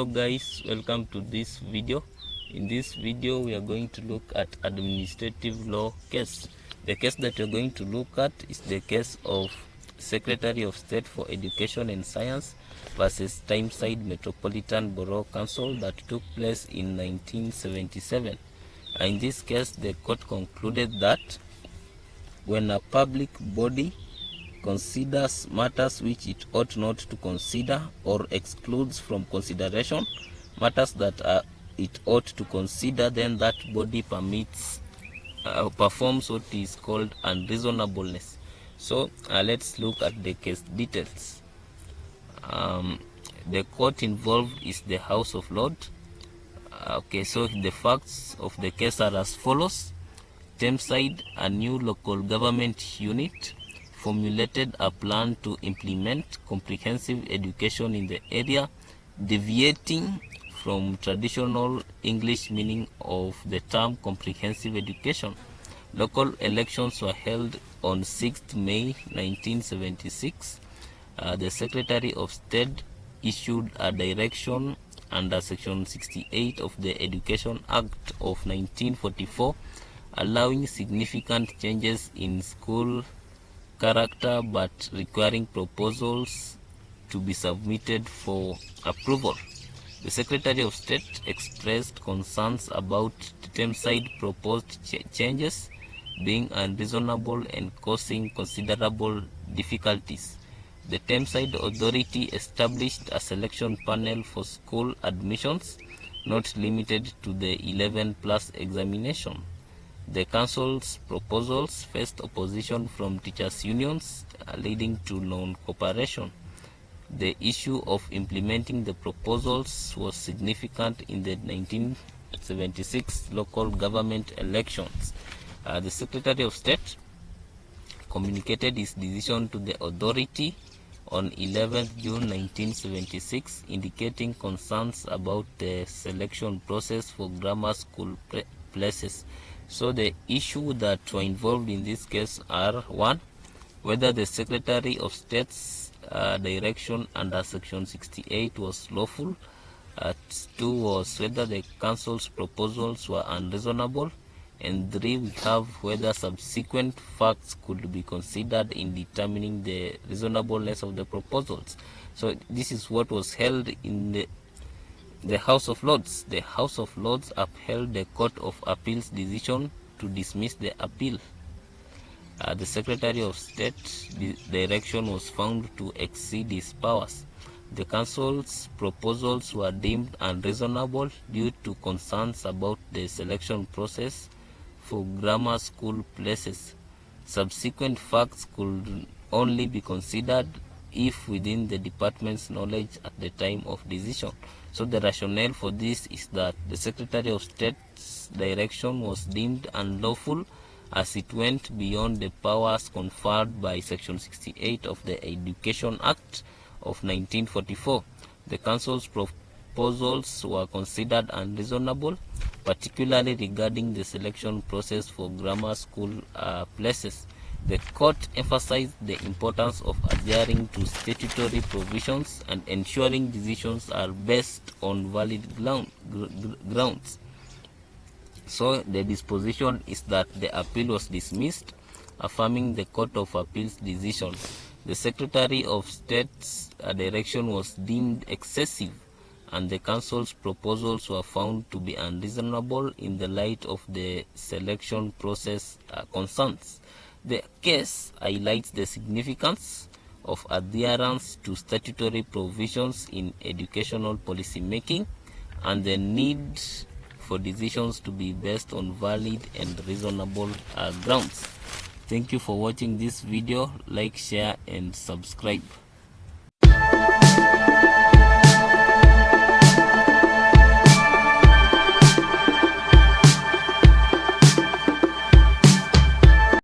Hello guys, welcome to this video. In this video we are going to look at administrative law case. The case that we're going to look at is the case of Secretary of State for Education and Science versus Tameside Metropolitan Borough Council that took place in 1977. In this case, the court concluded that when a public body considers matters which it ought not to consider or excludes from consideration matters that it ought to consider, then that body performs what is called unreasonableness. So let's look at the case details. The court involved is the House of Lords. Okay, so the facts of the case are as follows. Tameside, a new local government unit, formulated a plan to implement comprehensive education in the area, deviating from traditional English meaning of the term comprehensive education. Local elections were held on 6th May 1976. The Secretary of State issued a direction under Section 68 of the Education Act of 1944, allowing significant changes in school character but requiring proposals to be submitted for approval. The Secretary of State expressed concerns about Tameside proposed changes being unreasonable and causing considerable difficulties. The Tameside Authority established a selection panel for school admissions, not limited to the 11+ examination. The council's proposals faced opposition from teachers' unions, leading to non-cooperation. The issue of implementing the proposals was significant in the 1976 local government elections. The Secretary of State communicated his decision to the authority on 11th June 1976, indicating concerns about the selection process for grammar school places. So the issue that were involved in this case are: 1, whether the Secretary of State's direction under Section 68 was lawful. 2 was whether the council's proposals were unreasonable. And 3, we have whether subsequent facts could be considered in determining the reasonableness of the proposals. So this is what was held in the House of Lords. The House of Lords upheld the Court of Appeal's decision to dismiss the appeal. The Secretary of State direction was found to exceed his powers. The Council's proposals were deemed unreasonable due to concerns about the selection process for grammar school places. Subsequent facts could only be considered if within the department's knowledge at the time of decision. So the rationale for this is that the Secretary of State's direction was deemed unlawful as it went beyond the powers conferred by Section 68 of the Education Act of 1944. The Council's proposals were considered unreasonable, particularly regarding the selection process for grammar school places. The court emphasized the importance of adhering to statutory provisions and ensuring decisions are based on valid grounds. So the disposition is that the appeal was dismissed, affirming the Court of Appeal's decision. The Secretary of State's direction was deemed excessive, and the Council's proposals were found to be unreasonable in the light of the selection process concerns. The case highlights the significance of adherence to statutory provisions in educational policy making and the need for decisions to be based on valid and reasonable grounds. Thank you for watching this video. Like, share and subscribe.